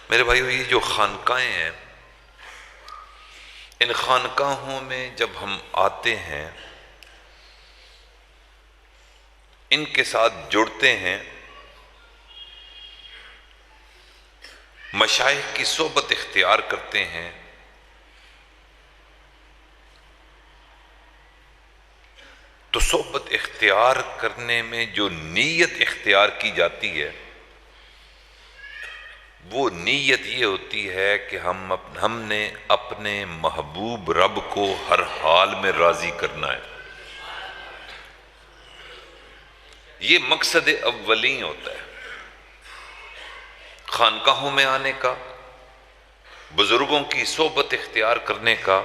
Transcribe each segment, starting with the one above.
میرے بھائیو، یہ جو خانقاہیں ہیں، ان خانقاہوں میں جب ہم آتے ہیں، ان کے ساتھ جڑتے ہیں، مشائخ کی صحبت اختیار کرتے ہیں، تو صحبت اختیار کرنے میں جو نیت اختیار کی جاتی ہے، وہ نیت یہ ہوتی ہے کہ ہم نے اپنے محبوب رب کو ہر حال میں راضی کرنا ہے۔ یہ مقصد اولین ہوتا ہے خانقاہوں میں آنے کا، بزرگوں کی صحبت اختیار کرنے کا۔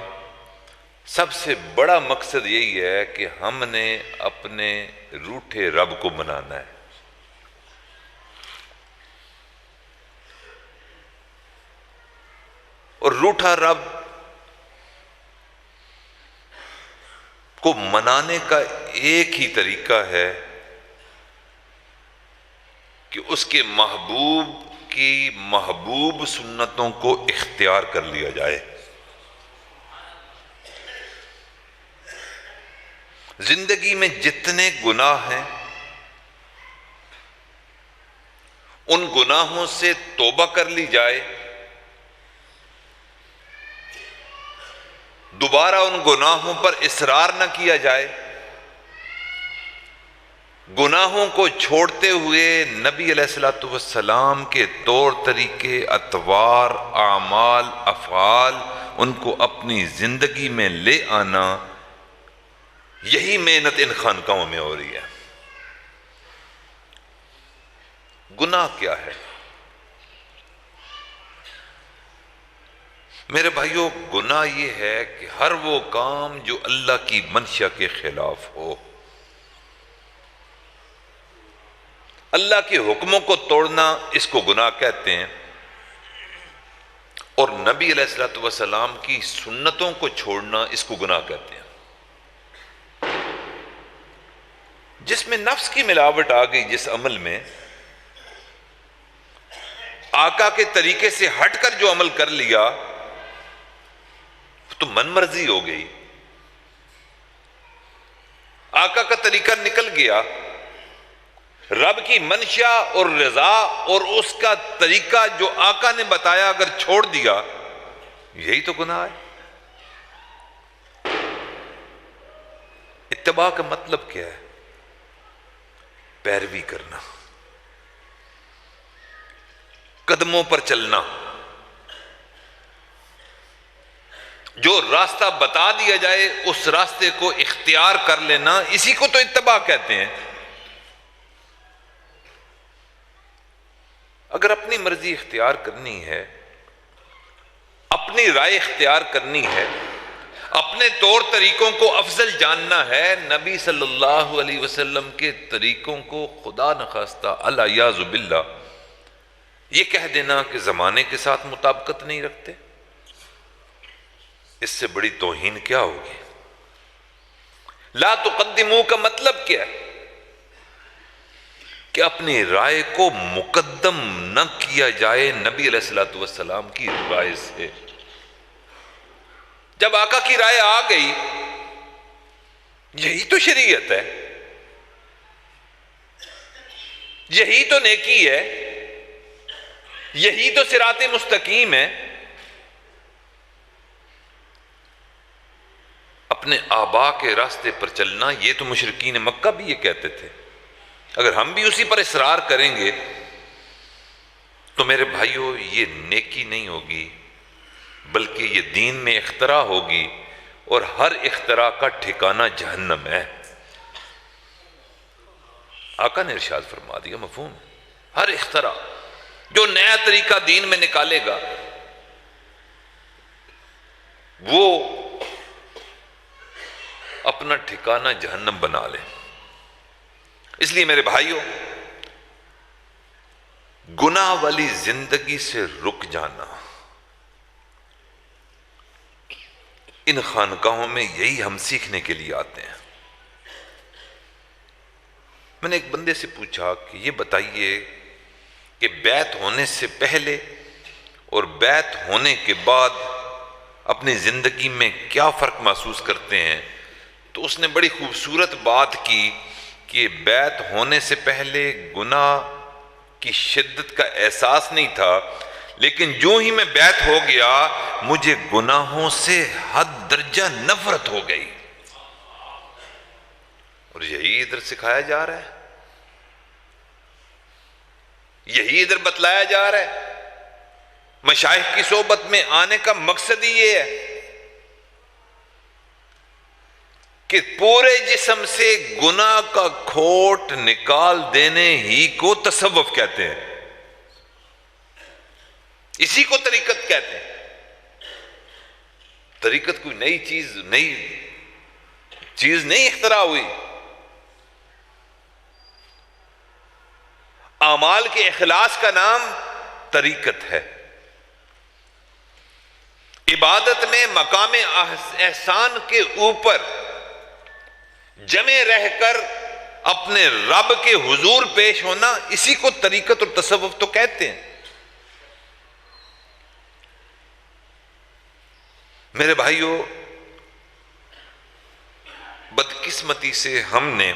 سب سے بڑا مقصد یہی ہے کہ ہم نے اپنے روٹھے رب کو منانا ہے۔ اور روٹھا رب کو منانے کا ایک ہی طریقہ ہے کہ اس کے محبوب کی محبوب سنتوں کو اختیار کر لیا جائے۔ زندگی میں جتنے گناہ ہیں، ان گناہوں سے توبہ کر لی جائے، دوبارہ ان گناہوں پر اصرار نہ کیا جائے، گناہوں کو چھوڑتے ہوئے نبی علیہ الصلوۃ والسلام کے طور طریقے، اطوار، اعمال، افعال ان کو اپنی زندگی میں لے آنا، یہی محنت ان خانقاہوں میں ہو رہی ہے۔ گناہ کیا ہے؟ میرے بھائیوں، گناہ یہ ہے کہ ہر وہ کام جو اللہ کی منشا کے خلاف ہو، اللہ کے حکموں کو توڑنا، اس کو گناہ کہتے ہیں، اور نبی علیہ الصلوۃ والسلام کی سنتوں کو چھوڑنا، اس کو گناہ کہتے ہیں۔ جس میں نفس کی ملاوٹ آ گئی، جس عمل میں آقا کے طریقے سے ہٹ کر جو عمل کر لیا، تو من مرضی ہو گئی، آقا کا طریقہ نکل گیا، رب کی منشا اور رضا اور اس کا طریقہ جو آقا نے بتایا اگر چھوڑ دیا، یہی تو گناہ ہے۔ اتباع کا مطلب کیا ہے؟ پیروی کرنا، قدموں پر چلنا، جو راستہ بتا دیا جائے اس راستے کو اختیار کر لینا، اسی کو تو اتباع کہتے ہیں۔ اگر اپنی مرضی اختیار کرنی ہے، اپنی رائے اختیار کرنی ہے، اپنے طور طریقوں کو افضل جاننا ہے، نبی صلی اللہ علیہ وسلم کے طریقوں کو خدا نخواستہ العیاذ باللہ یہ کہہ دینا کہ زمانے کے ساتھ مطابقت نہیں رکھتے، اس سے بڑی توہین کیا ہوگی؟ لا تقدمو کا مطلب کیا ہے؟ کہ اپنی رائے کو مقدم نہ کیا جائے نبی علیہ الصلوۃ والسلام کی رائے سے۔ جب آقا کی رائے آ گئی، یہی تو شریعت ہے، یہی تو نیکی ہے، یہی تو صراط مستقیم ہے۔ اپنے آبا کے راستے پر چلنا، یہ تو مشرکین مکہ بھی یہ کہتے تھے۔ اگر ہم بھی اسی پر اصرار کریں گے تو میرے بھائیوں، یہ نیکی نہیں ہوگی، بلکہ یہ دین میں اختراع ہوگی، اور ہر اختراع کا ٹھکانہ جہنم ہے۔ آقا نے ارشاد فرما دیا، مفہوم؟ ہر اختراع جو نیا طریقہ دین میں نکالے گا، وہ اپنا ٹھکانہ جہنم بنا لے۔ اس لیے میرے بھائیوں، گناہ والی زندگی سے رک جانا، ان خانقاہوں میں یہی ہم سیکھنے کے لیے آتے ہیں۔ میں نے ایک بندے سے پوچھا کہ یہ بتائیے کہ بیعت ہونے سے پہلے اور بیعت ہونے کے بعد اپنی زندگی میں کیا فرق محسوس کرتے ہیں، تو اس نے بڑی خوبصورت بات کی کہ بیعت ہونے سے پہلے گناہ کی شدت کا احساس نہیں تھا، لیکن جو ہی میں بیعت ہو گیا مجھے گناہوں سے حد درجہ نفرت ہو گئی. اور یہی ادھر سکھایا جا رہا ہے، یہی ادھر بتلایا جا رہا ہے. مشائخ کی صحبت میں آنے کا مقصد ہی یہ ہے کہ پورے جسم سے گناہ کا کھوٹ نکال دینے ہی کو تصوف کہتے ہیں، اسی کو طریقت کہتے ہیں. طریقت کوئی نئی چیز نہیں اختراع ہوئی. اعمال کے اخلاص کا نام طریقت ہے. عبادت میں مقام احسان کے اوپر جمع رہ کر اپنے رب کے حضور پیش ہونا، اسی کو طریقت اور تصوف تو کہتے ہیں. میرے بھائیوں، بدقسمتی سے ہم نے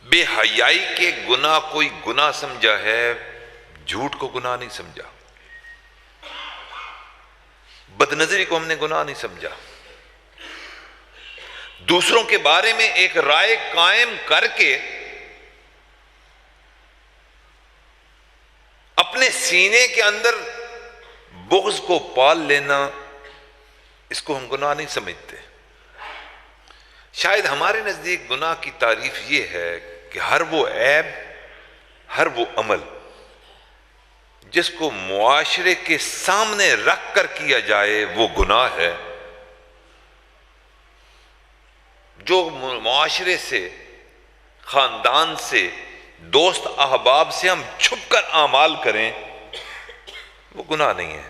بے حیائی کے گناہ کوئی گناہ سمجھا ہے، جھوٹ کو گناہ نہیں سمجھا. بد نظری کو ہم نے گناہ نہیں سمجھا. دوسروں کے بارے میں ایک رائے قائم کر کے اپنے سینے کے اندر بغض کو پال لینا، اس کو ہم گناہ نہیں سمجھتے. شاید ہمارے نزدیک گناہ کی تعریف یہ ہے کہ ہر وہ عیب، ہر وہ عمل جس کو معاشرے کے سامنے رکھ کر کیا جائے وہ گناہ ہے. جو معاشرے سے، خاندان سے، دوست احباب سے ہم چھپ کر اعمال کریں وہ گناہ نہیں ہے.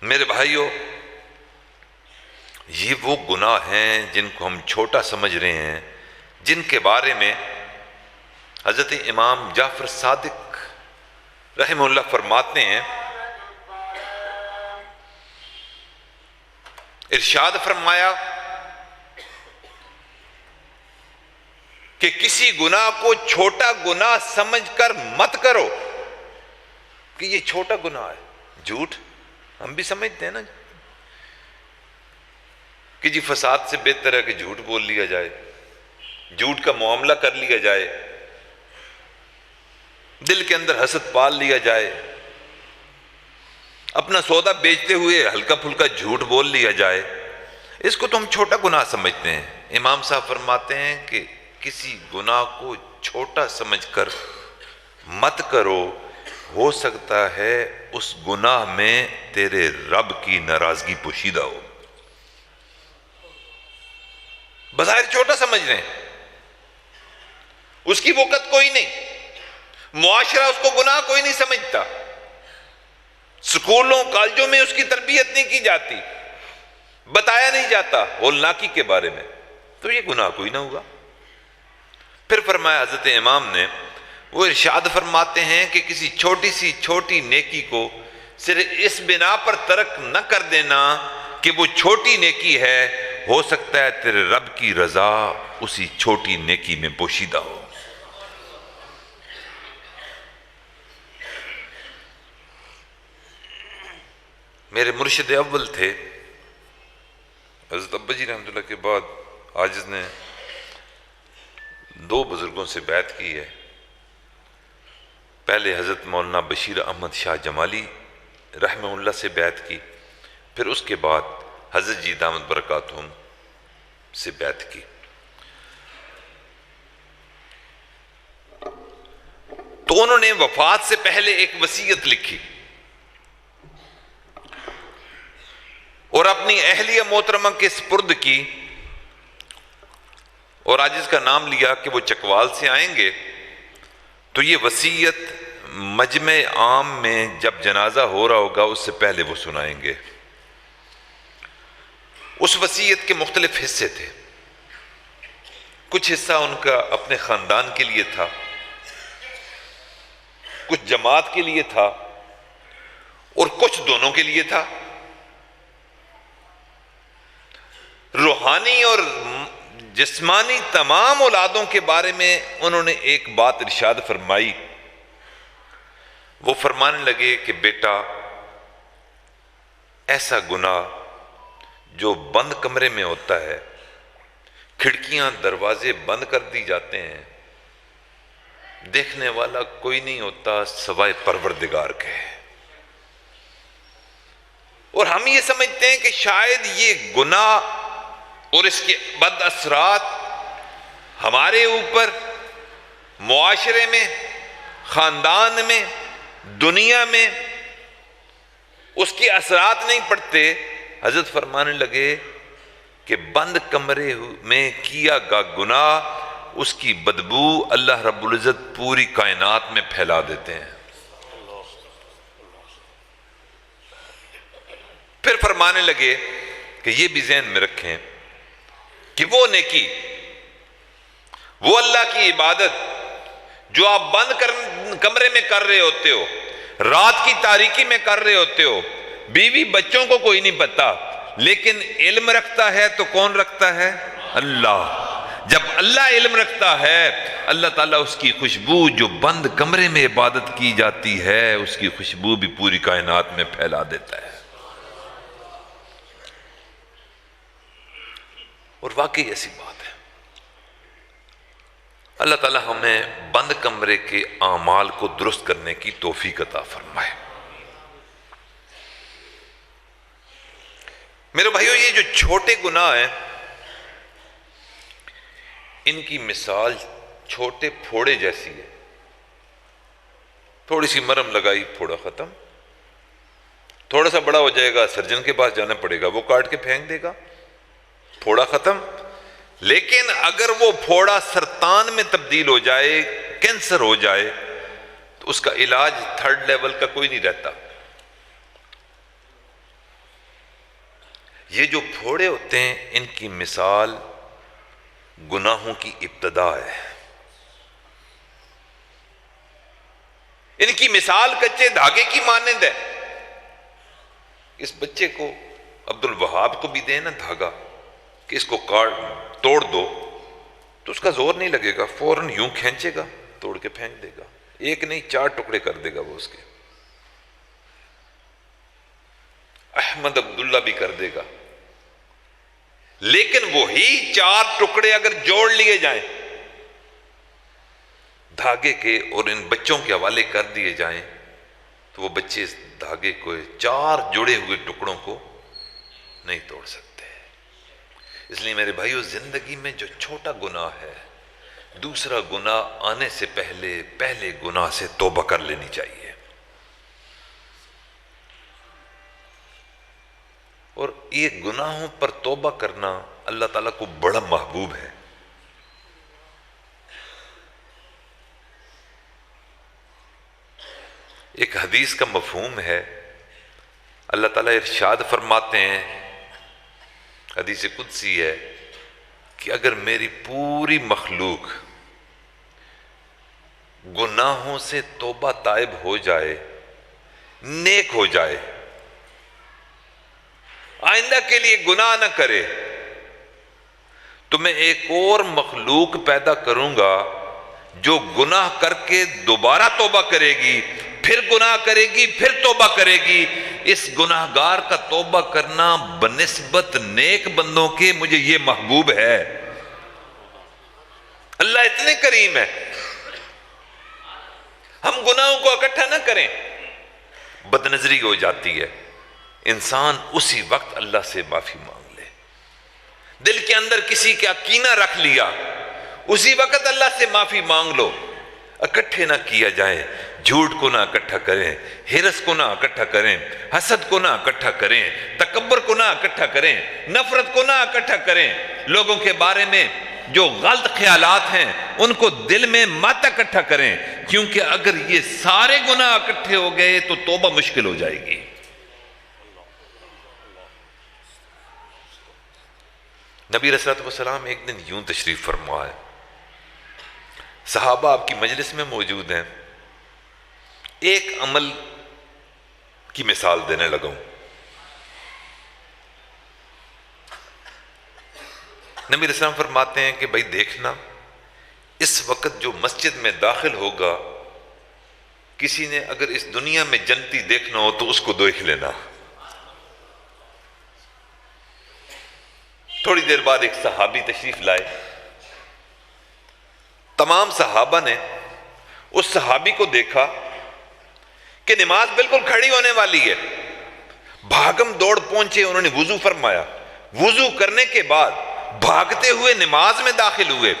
میرے بھائیوں، یہ وہ گناہ ہیں جن کو ہم چھوٹا سمجھ رہے ہیں، جن کے بارے میں حضرت امام جعفر صادق رحمہ اللہ فرماتے ہیں، ارشاد فرمایا کہ کسی گناہ کو چھوٹا گناہ سمجھ کر مت کرو کہ یہ چھوٹا گناہ ہے. جھوٹ ہم بھی سمجھتے ہیں نا کہ جی فساد سے بہتر ہے کہ جھوٹ بول لیا جائے، جھوٹ کا معاملہ کر لیا جائے، دل کے اندر حسد پال لیا جائے، اپنا سودا بیچتے ہوئے ہلکا پھلکا جھوٹ بول لیا جائے، اس کو تو ہم چھوٹا گناہ سمجھتے ہیں. امام صاحب فرماتے ہیں کہ کسی گناہ کو چھوٹا سمجھ کر مت کرو، ہو سکتا ہے اس گناہ میں تیرے رب کی ناراضگی پوشیدہ ہو. بظاہر چھوٹا سمجھ رہے ہیں، اس کی وقت کوئی نہیں، معاشرہ اس کو گناہ کوئی نہیں سمجھتا، سکولوں کالجوں میں اس کی تربیت نہیں کی جاتی، بتایا نہیں جاتا ہولناکی کے بارے میں، تو یہ گناہ کوئی نہ ہوگا. پھر فرمایا حضرت امام نے، وہ ارشاد فرماتے ہیں کہ کسی چھوٹی سی چھوٹی نیکی کو صرف اس بنا پر ترک نہ کر دینا کہ وہ چھوٹی نیکی ہے، ہو سکتا ہے تیرے رب کی رضا اسی چھوٹی نیکی میں پوشیدہ ہو. میرے مرشد اول تھے حضرت ابا جی رحمۃ اللہ کے بعد عاجز نے 2 بزرگوں سے بیعت کی ہے. پہلے حضرت مولانا بشیر احمد شاہ جمالی رحمہ اللہ سے بیعت کی، پھر اس کے بعد حضرت جی دامت برکاتہم سے بیعت کی. تو انہوں نے وفات سے پہلے ایک وصیت لکھی اور اپنی اہلیہ محترمہ کے سپرد کی، اور آج اس کا نام لیا کہ وہ چکوال سے آئیں گے تو یہ وصیت مجمع عام میں جب جنازہ ہو رہا ہوگا اس سے پہلے وہ سنائیں گے. اس وصیت کے مختلف حصے تھے، کچھ حصہ ان کا اپنے خاندان کے لیے تھا، کچھ جماعت کے لیے تھا اور کچھ دونوں کے لیے تھا. روحانی اور جسمانی تمام اولادوں کے بارے میں انہوں نے ایک بات ارشاد فرمائی. وہ فرمانے لگے کہ بیٹا، ایسا گناہ جو بند کمرے میں ہوتا ہے، کھڑکیاں دروازے بند کر دی جاتے ہیں، دیکھنے والا کوئی نہیں ہوتا سوائے پروردگار کے، اور ہم یہ سمجھتے ہیں کہ شاید یہ گناہ اور اس کے بد اثرات ہمارے اوپر، معاشرے میں، خاندان میں، دنیا میں اس کے اثرات نہیں پڑتے. حضرت فرمانے لگے کہ بند کمرے میں کیا گا گناہ، اس کی بدبو اللہ رب العزت پوری کائنات میں پھیلا دیتے ہیں. پھر فرمانے لگے کہ یہ بھی ذہن میں رکھیں کہ وہ نیکی، وہ اللہ کی عبادت جو آپ بند کمرے میں کر رہے ہوتے ہو، رات کی تاریکی میں کر رہے ہوتے ہو، بیوی بچوں کو کوئی نہیں پتا، لیکن علم رکھتا ہے تو کون رکھتا ہے؟ اللہ. جب اللہ علم رکھتا ہے، اللہ تعالیٰ اس کی خوشبو جو بند کمرے میں عبادت کی جاتی ہے، اس کی خوشبو بھی پوری کائنات میں پھیلا دیتا ہے. اور واقعی ایسی بات ہے. اللہ تعالیٰ ہمیں بند کمرے کے اعمال کو درست کرنے کی توفیق عطا فرمائے. میرے بھائیو، یہ جو چھوٹے گناہ ہیں، ان کی مثال چھوٹے پھوڑے جیسی ہے. تھوڑی سی مرہم لگائی، پھوڑا ختم. تھوڑا سا بڑا ہو جائے گا، سرجن کے پاس جانا پڑے گا، وہ کاٹ کے پھینک دے گا، پھوڑا ختم. لیکن اگر وہ پھوڑا سرطان میں تبدیل ہو جائے، کینسر ہو جائے، تو اس کا علاج تھرڈ لیول کا کوئی نہیں رہتا. یہ جو پھوڑے ہوتے ہیں، ان کی مثال گناہوں کی ابتدا ہے. ان کی مثال کچے دھاگے کی مانند ہے. اس بچے کو عبد الوہاب کو بھی دے نا دھاگا کہ اس کو توڑ دو، تو اس کا زور نہیں لگے گا، فوراً یوں کھینچے گا، توڑ کے پھینک دے گا. ایک نہیں، 4 ٹکڑے کر دے گا وہ اس کے. احمد عبداللہ بھی کر دے گا. لیکن وہی 4 ٹکڑے اگر جوڑ لیے جائیں دھاگے کے اور ان بچوں کے حوالے کر دیے جائیں، تو وہ بچے اس دھاگے کو، 4 جڑے ہوئے ٹکڑوں کو نہیں توڑ سکتے. اس لیے میرے بھائیو، زندگی میں جو چھوٹا گناہ ہے، دوسرا گناہ آنے سے پہلے گناہ سے توبہ کر لینی چاہیے. اور یہ گناہوں پر توبہ کرنا اللہ تعالیٰ کو بڑا محبوب ہے. ایک حدیث کا مفہوم ہے، اللہ تعالیٰ ارشاد فرماتے ہیں، حدیث قدسی ہے، کہ اگر میری پوری مخلوق گناہوں سے توبہ تائب ہو جائے، نیک ہو جائے، آئندہ کے لیے گناہ نہ کرے، تو میں ایک اور مخلوق پیدا کروں گا جو گناہ کر کے دوبارہ توبہ کرے گی، پھر گناہ کرے گی، پھر توبہ کرے گی. اس گناہگار کا توبہ کرنا بنسبت نیک بندوں کے مجھے یہ محبوب ہے. اللہ اتنے کریم ہے. ہم گناہوں کو اکٹھا نہ کریں، بد نظری ہو جاتی ہے. انسان اسی وقت اللہ سے معافی مانگ لے. دل کے اندر کسی کا کینہ رکھ لیا، اسی وقت اللہ سے معافی مانگ لو. اکٹھے نہ کیا جائے. جھوٹ کو نہ اکٹھا کریں، ہرس کو نہ اکٹھا کریں، حسد کو نہ اکٹھا کریں، تکبر کو نہ اکٹھا کریں، نفرت کو نہ اکٹھا کریں. لوگوں کے بارے میں جو غلط خیالات ہیں ان کو دل میں مت اکٹھا کریں، کیونکہ اگر یہ سارے گناہ اکٹھے ہو گئے تو توبہ مشکل ہو جائے گی. نبی علیہ الصلوۃ والسلام ایک دن یوں تشریف فرما ہے، صحابہ آپ کی مجلس میں موجود ہیں. ایک عمل کی مثال دینے لگا ہوں۔ نبی علیہ السلام فرماتے ہیں کہ بھائی دیکھنا، اس وقت جو مسجد میں داخل ہوگا، کسی نے اگر اس دنیا میں جنتی دیکھنا ہو تو اس کو دیکھ لینا۔ تھوڑی دیر بعد ایک صحابی تشریف لائے، تمام صحابہ نے اس صحابی کو دیکھا کہ نماز بالکل کھڑی ہونے والی ہے، بھاگم دوڑ پہنچے، انہوں نے وضو فرمایا، وضو کرنے کے بعد بھاگتے ہوئے نماز میں داخل ہوئے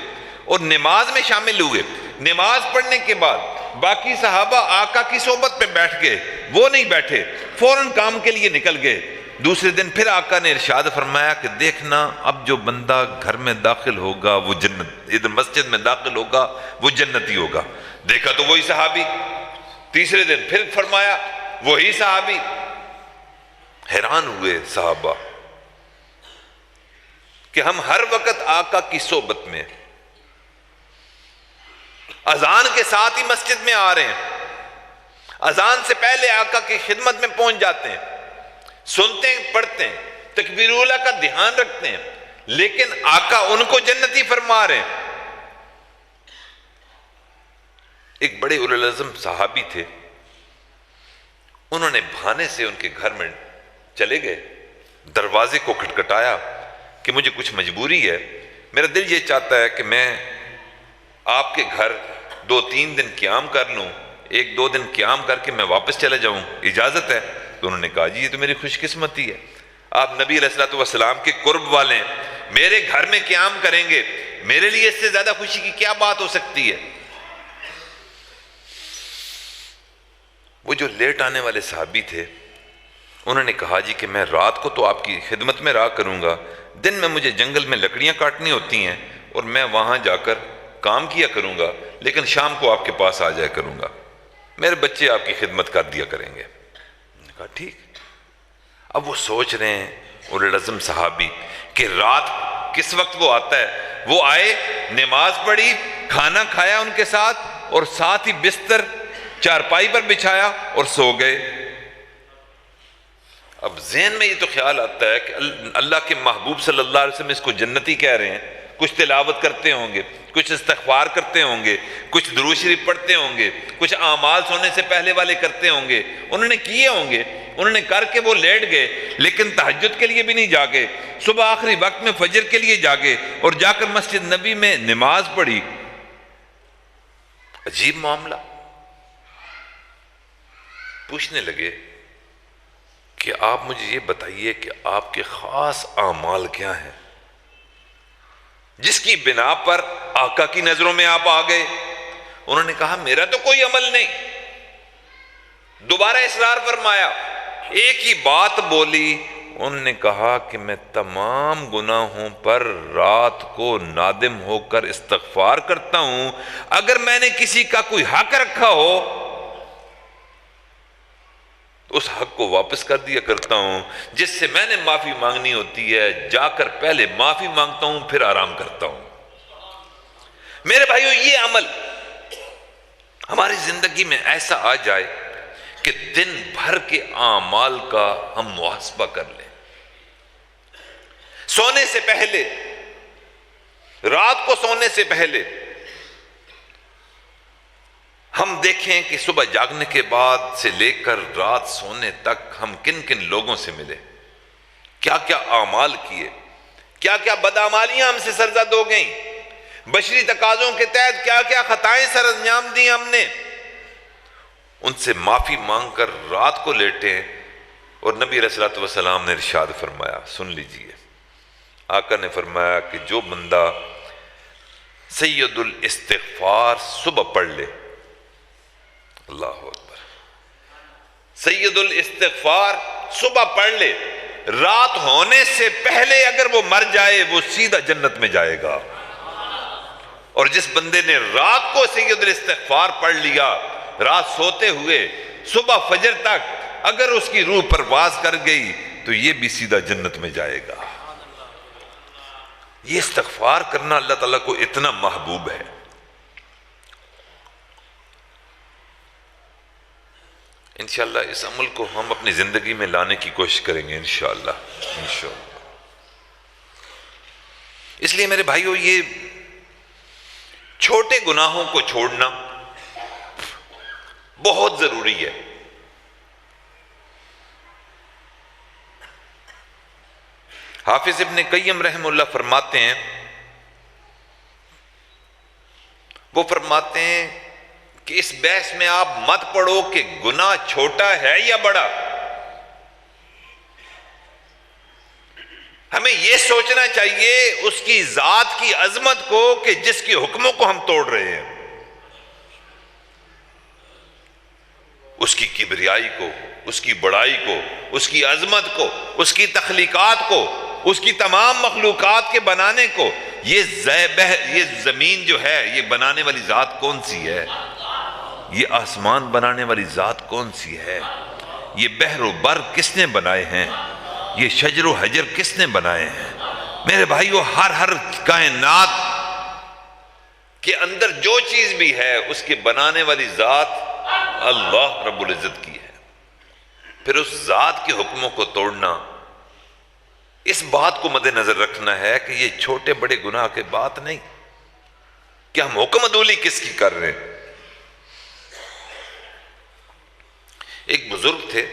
اور نماز میں شامل ہوئے۔ نماز پڑھنے کے بعد باقی صحابہ آقا کی صحبت پہ بیٹھ گئے، وہ نہیں بیٹھے، فوراً کام کے لیے نکل گئے۔ دوسرے دن پھر آقا نے ارشاد فرمایا کہ دیکھنا، اب جو بندہ گھر میں داخل ہوگا وہ ادھر مسجد میں داخل ہوگا وہ جنتی ہوگا۔ دیکھا تو وہی صحابی، تیسرے دن پھر فرمایا وہی صحابی۔ حیران ہوئے صحابہ کہ ہم ہر وقت آقا کی صحبت میں، اذان کے ساتھ ہی مسجد میں آ رہے ہیں، اذان سے پہلے آقا کی خدمت میں پہنچ جاتے ہیں، سنتے ہیں، پڑھتے ہیں، تکبیر اولیٰ کا دھیان رکھتے ہیں، لیکن آقا ان کو جنتی فرما رہے ہیں۔ ایک بڑے اولو العزم صحابی تھے، انہوں نے بہانے سے ان کے گھر میں چلے گئے، دروازے کو کھٹکھٹایا کہ مجھے کچھ مجبوری ہے، میرا دل یہ چاہتا ہے کہ میں آپ کے گھر 2-3 دن قیام کر لوں، 1-2 دن قیام کر کے میں واپس چلے جاؤں، اجازت ہے؟ تو انہوں نے کہا جی یہ تو میری خوش قسمتی ہے، آپ نبی علیہ الصلوۃ والسلام کے قرب والے ہیں، میرے گھر میں قیام کریں گے، میرے لیے اس سے زیادہ خوشی کی کیا بات ہو سکتی ہے؟ وہ جو لیٹ آنے والے صحابی تھے، انہوں نے کہا جی کہ میں رات کو تو آپ کی خدمت میں رہا کروں گا، دن میں مجھے جنگل میں لکڑیاں کاٹنی ہوتی ہیں اور میں وہاں جا کر کام کیا کروں گا، لیکن شام کو آپ کے پاس آ جایا کروں گا، میرے بچے آپ کی خدمت کر دیا کریں گے۔ میں نے کہا ٹھیک۔ اب وہ سوچ رہے ہیں اولو العزم صحابی کہ رات کس وقت وہ آتا ہے، وہ آئے، نماز پڑھی، کھانا کھایا ان کے ساتھ اور ساتھ ہی بستر چارپائی پر بچھایا اور سو گئے۔ اب ذہن میں یہ تو خیال آتا ہے کہ اللہ کے محبوب صلی اللہ علیہ وسلم اس کو جنتی کہہ رہے ہیں، کچھ تلاوت کرتے ہوں گے، کچھ استغفار کرتے ہوں گے، کچھ درود شریف پڑھتے ہوں گے، کچھ اعمال سونے سے پہلے والے کرتے ہوں گے، انہوں نے کیے ہوں گے، انہوں نے کر کے وہ لیٹ گئے، لیکن تہجد کے لیے بھی نہیں جاگے، صبح آخری وقت میں فجر کے لیے جاگے اور جا کر مسجد نبی میں نماز پڑھی۔ عجیب معاملہ۔ پوچھنے لگے کہ آپ مجھے یہ بتائیے کہ آپ کے خاص اعمال کیا ہیں جس کی بنا پر آقا کی نظروں میں آپ آ گئے؟ انہوں نے کہا میرا تو کوئی عمل نہیں۔ دوبارہ اصرار فرمایا، ایک ہی بات بولی، انہوں نے کہا کہ میں تمام گناہوں پر رات کو نادم ہو کر استغفار کرتا ہوں، اگر میں نے کسی کا کوئی حق رکھا ہو اس حق کو واپس کر دیا کرتا ہوں، جس سے میں نے معافی مانگنی ہوتی ہے جا کر پہلے معافی مانگتا ہوں پھر آرام کرتا ہوں۔ میرے بھائیو، یہ عمل ہماری زندگی میں ایسا آ جائے کہ دن بھر کے اعمال کا ہم محاسبہ کر لیں، سونے سے پہلے، رات کو سونے سے پہلے ہم دیکھیں کہ صبح جاگنے کے بعد سے لے کر رات سونے تک ہم کن کن لوگوں سے ملے، کیا کیا اعمال کیے، کیا کیا بدعمالیاں ہم سے سرزد ہو گئیں، بشری تقاضوں کے تحت کیا کیا خطائیں سر انجام دی ہم نے، ان سے معافی مانگ کر رات کو لیٹیں۔ اور نبی علیہ الصلوۃ والسلام نے ارشاد فرمایا، سن لیجئے، آقا نے فرمایا کہ جو بندہ سید الاستغفار صبح پڑھ لے، اللہ اکبر، سید الاستغفار صبح پڑھ لے، رات ہونے سے پہلے اگر وہ مر جائے وہ سیدھا جنت میں جائے گا۔ اور جس بندے نے رات کو سید الاستغفار پڑھ لیا، رات سوتے ہوئے صبح فجر تک، اگر اس کی روح پرواز کر گئی تو یہ بھی سیدھا جنت میں جائے گا۔ یہ استغفار کرنا اللہ تعالیٰ کو اتنا محبوب ہے۔ انشاءاللہ اس عمل کو ہم اپنی زندگی میں لانے کی کوشش کریں گے انشاءاللہ۔ اس لیے میرے بھائیو، یہ چھوٹے گناہوں کو چھوڑنا بہت ضروری ہے۔ حافظ ابن قیم رحمہ اللہ فرماتے ہیں، وہ فرماتے ہیں کہ اس بحث میں آپ مت پڑو کہ گناہ چھوٹا ہے یا بڑا، ہمیں یہ سوچنا چاہیے اس کی ذات کی عظمت کو کہ جس کے حکموں کو ہم توڑ رہے ہیں، اس کی کبریائی کو، اس کی بڑائی کو، اس کی عظمت کو، اس کی تخلیقات کو، اس کی تمام مخلوقات کے بنانے کو۔ یہ زمین جو ہے، یہ بنانے والی ذات کون سی ہے؟ یہ آسمان بنانے والی ذات کون سی ہے؟ یہ بحر و بر کس نے بنائے ہیں؟ یہ شجر و حجر کس نے بنائے ہیں؟ میرے بھائیو، ہر کائنات کے اندر جو چیز بھی ہے اس کے بنانے والی ذات اللہ رب العزت کی ہے۔ پھر اس ذات کے حکموں کو توڑنا، اس بات کو مد نظر رکھنا ہے کہ یہ چھوٹے بڑے گناہ کے بات نہیں کہ ہم حکم عدولی کس کی کر رہے ہیں۔ ایک بزرگ تھے،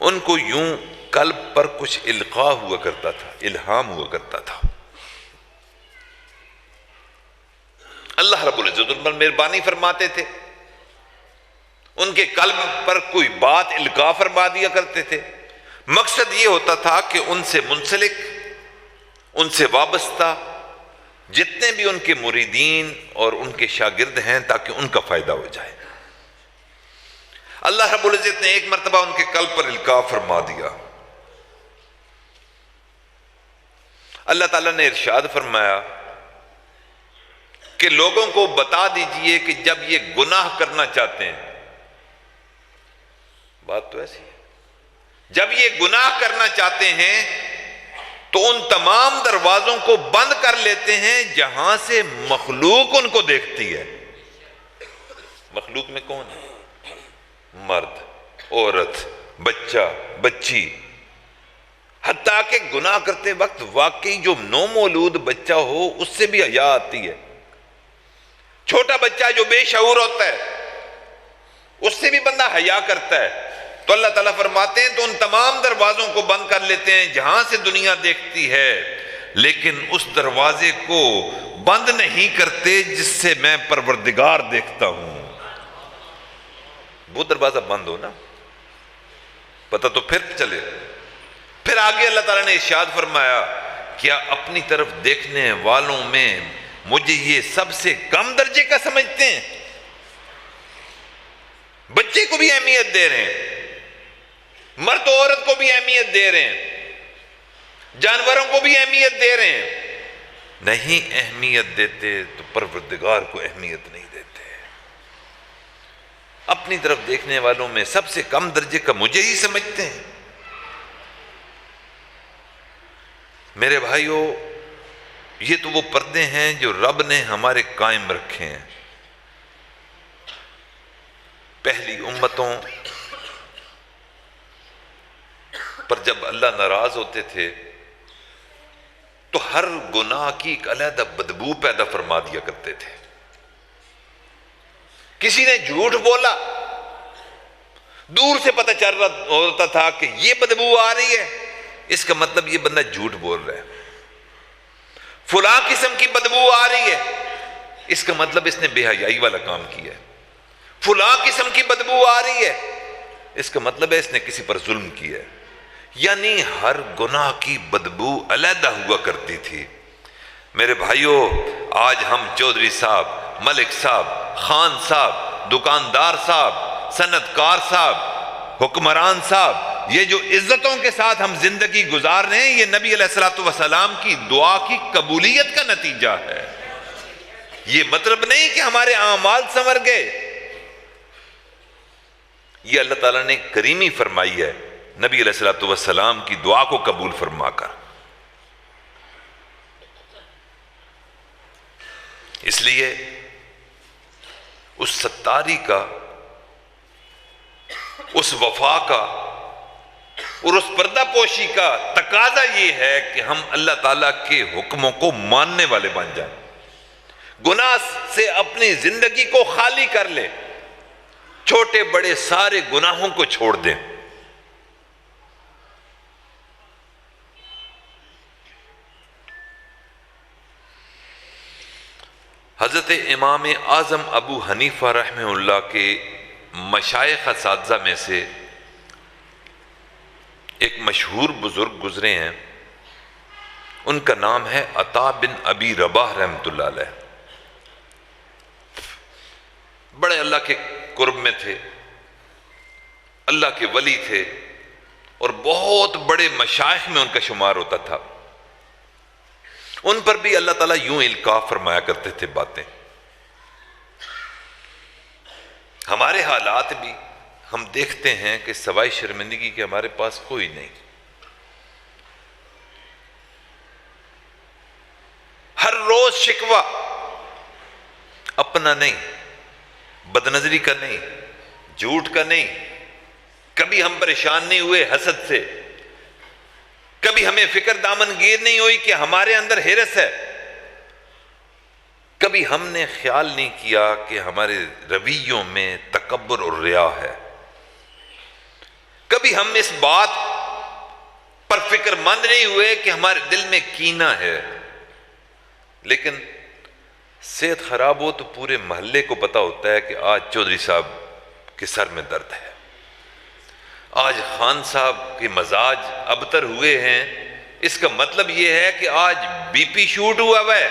ان کو یوں قلب پر کچھ القاء ہوا کرتا تھا، الہام ہوا کرتا تھا۔ اللہ رب العزت ان پر مہربانی فرماتے تھے، ان کے قلب پر کوئی بات القاء فرما دیا کرتے تھے۔ مقصد یہ ہوتا تھا کہ ان سے منسلک، ان سے وابستہ جتنے بھی ان کے مریدین اور ان کے شاگرد ہیں، تاکہ ان کا فائدہ ہو جائے۔ اللہ رب العزت نے ایک مرتبہ ان کے قلب پر القاء فرما دیا۔ اللہ تعالیٰ نے ارشاد فرمایا کہ لوگوں کو بتا دیجئے کہ جب یہ گناہ کرنا چاہتے ہیں، بات تو ایسی ہے، جب یہ گناہ کرنا چاہتے ہیں تو ان تمام دروازوں کو بند کر لیتے ہیں جہاں سے مخلوق ان کو دیکھتی ہے۔ مخلوق میں کون ہے؟ مرد، عورت، بچہ، بچی، حتیٰ کہ گناہ کرتے وقت واقعی جو نو مولود بچہ ہو اس سے بھی حیا آتی ہے۔ چھوٹا بچہ جو بے شعور ہوتا ہے اس سے بھی بندہ حیا کرتا ہے۔ تو اللہ تعالیٰ فرماتے ہیں تو ان تمام دروازوں کو بند کر لیتے ہیں جہاں سے دنیا دیکھتی ہے، لیکن اس دروازے کو بند نہیں کرتے جس سے میں پروردگار دیکھتا ہوں۔ وہ دروازہ بند ہو نا، پتہ تو پھر چلے۔ پھر آگے اللہ تعالیٰ نے ارشاد فرمایا، کیا اپنی طرف دیکھنے والوں میں مجھے یہ سب سے کم درجے کا سمجھتے ہیں؟ بچے کو بھی اہمیت دے رہے ہیں، مرد و عورت کو بھی اہمیت دے رہے ہیں، جانوروں کو بھی اہمیت دے رہے ہیں۔ نہیں اہمیت دیتے تو پروردگار کو اہمیت نہیں دیتے۔ اپنی طرف دیکھنے والوں میں سب سے کم درجے کا مجھے ہی سمجھتے ہیں۔ میرے بھائیو، یہ تو وہ پردے ہیں جو رب نے ہمارے قائم رکھے ہیں۔ پہلی امتوں پر جب اللہ ناراض ہوتے تھے تو ہر گناہ کی ایک علیحدہ بدبو پیدا فرما دیا کرتے تھے۔ کسی نے جھوٹ بولا، دور سے پتہ چل رہا ہوتا تھا کہ یہ بدبو آ رہی ہے، اس کا مطلب یہ بندہ جھوٹ بول رہا ہے۔ فلاں قسم کی بدبو آ رہی ہے، اس کا مطلب اس نے بے حیائی والا کام کیا ہے۔ فلاں قسم کی بدبو آ رہی ہے، اس کا مطلب ہے اس نے کسی پر ظلم کیا ہے۔ یعنی ہر گناہ کی بدبو علیحدہ ہوا کرتی تھی۔ میرے بھائیوں، آج ہم چودھری صاحب، ملک صاحب، خان صاحب، دکاندار صاحب، صنعت کار صاحب، حکمران صاحب، یہ جو عزتوں کے ساتھ ہم زندگی گزار رہے ہیں، یہ نبی علیہ الصلوۃ والسلام کی دعا کی قبولیت کا نتیجہ ہے۔ یہ مطلب نہیں کہ ہمارے اعمال سنور گئے، یہ اللہ تعالیٰ نے کریمی فرمائی ہے نبی علیہ الصلوۃ والسلام کی دعا کو قبول فرما کر۔ اس لیے اس ستاری کا اس وفا کا اور اس پردہ پوشی کا تقاضا یہ ہے کہ ہم اللہ تعالیٰ کے حکموں کو ماننے والے بن جائیں، گناہ سے اپنی زندگی کو خالی کر لیں، چھوٹے بڑے سارے گناہوں کو چھوڑ دیں۔ حضرت امام اعظم ابو حنیفہ رحمہ اللہ کے مشائخ اساتذہ میں سے ایک مشہور بزرگ گزرے ہیں، ان کا نام ہے عطا بن ابی رباح رحمۃ اللہ علیہ۔ بڑے اللہ کے قرب میں تھے، اللہ کے ولی تھے، اور بہت بڑے مشائخ میں ان کا شمار ہوتا تھا۔ ان پر بھی اللہ تعالیٰ یوں القاء فرمایا کرتے تھے باتیں۔ ہمارے حالات بھی ہم دیکھتے ہیں کہ سوائے شرمندگی کے ہمارے پاس کوئی نہیں، ہر روز شکوہ، اپنا نہیں، بدنظری کا نہیں، جھوٹ کا نہیں۔ کبھی ہم پریشان نہیں ہوئے حسد سے، کبھی ہمیں فکر دامنگیر نہیں ہوئی کہ ہمارے اندر ہرس ہے، کبھی ہم نے خیال نہیں کیا کہ ہمارے رویوں میں تکبر اور ریا ہے، کبھی ہم اس بات پر فکر مند نہیں ہوئے کہ ہمارے دل میں کینہ ہے۔ لیکن صحت خراب ہو تو پورے محلے کو پتا ہوتا ہے کہ آج چودھری صاحب کے سر میں درد ہے، آج خان صاحب کے مزاج ابتر ہوئے ہیں، اس کا مطلب یہ ہے کہ آج بی پی شوٹ ہوا ہے،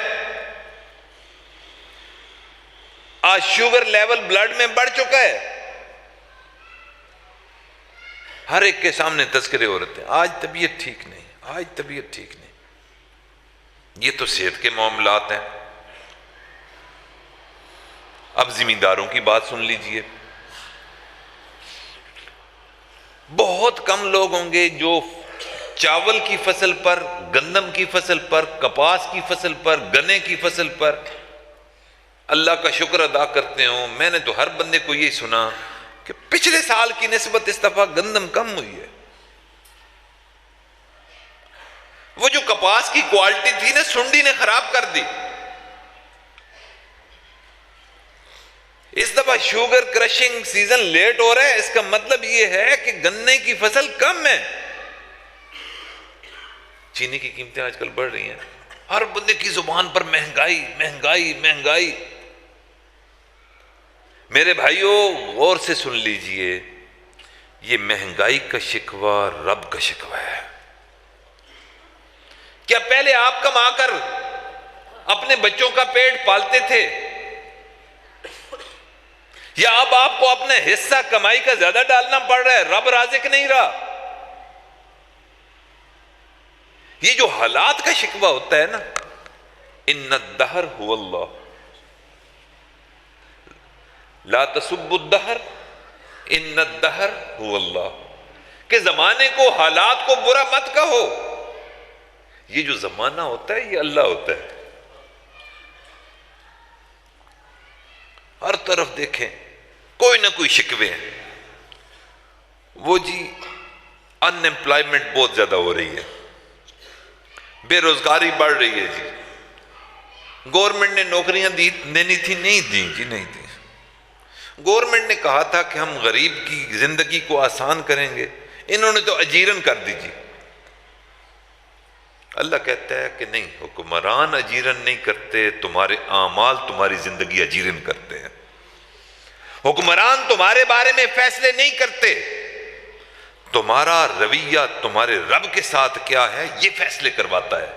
آج شوگر لیول بلڈ میں بڑھ چکا ہے۔ ہر ایک کے سامنے تذکرے ہو رہے ہیں، آج طبیعت ٹھیک نہیں، آج طبیعت ٹھیک نہیں۔ یہ تو صحت کے معاملات ہیں۔ اب زمینداروں کی بات سن لیجئے، بہت کم لوگ ہوں گے جو چاول کی فصل پر، گندم کی فصل پر، کپاس کی فصل پر، گنے کی فصل پر اللہ کا شکر ادا کرتے ہوں۔ میں نے تو ہر بندے کو یہ سنا کہ پچھلے سال کی نسبت اس دفعہ گندم کم ہوئی ہے۔ وہ جو کپاس کی کوالٹی تھی نا، سنڈی نے خراب کر دی۔ اس دفعہ شوگر کرشنگ سیزن لیٹ ہو رہا ہے، اس کا مطلب یہ ہے کہ گنے کی فصل کم ہے۔ چینی کی قیمتیں آج کل بڑھ رہی ہیں، ہر بندے کی زبان پر مہنگائی مہنگائی مہنگائی۔ میرے بھائیوں غور سے سن لیجئے، یہ مہنگائی کا شکوہ رب کا شکوہ ہے۔ کیا پہلے آپ کما کر اپنے بچوں کا پیٹ پالتے تھے، یا اب آپ کو اپنا حصہ کمائی کا زیادہ ڈالنا پڑ رہا ہے؟ رب رازق نہیں رہا۔ یہ جو حالات کا شکوہ ہوتا ہے نا، ان الدہر هو اللہ، لا تسبوا الدہر ان الدہر هو اللہ، کہ زمانے کو، حالات کو برا مت کہو۔ یہ جو زمانہ ہوتا ہے یہ اللہ ہوتا ہے۔ ہر طرف دیکھیں کوئی نہ کوئی شکوے ہیں۔ وہ جی ان ایمپلائمنٹ بہت زیادہ ہو رہی ہے، بے روزگاری بڑھ رہی ہے جی، گورنمنٹ نے نوکریاں دینی تھی، نہیں دی جی، نہیں دی۔ گورنمنٹ نے کہا تھا کہ ہم غریب کی زندگی کو آسان کریں گے، انہوں نے تو اجیرن کر دی جی۔ اللہ کہتا ہے کہ نہیں، حکمران اجیرن نہیں کرتے، تمہارے اعمال تمہاری زندگی اجیرن کرتے ہیں۔ حکمران تمہارے بارے میں فیصلے نہیں کرتے، تمہارا رویہ تمہارے رب کے ساتھ کیا ہے یہ فیصلے کرواتا ہے۔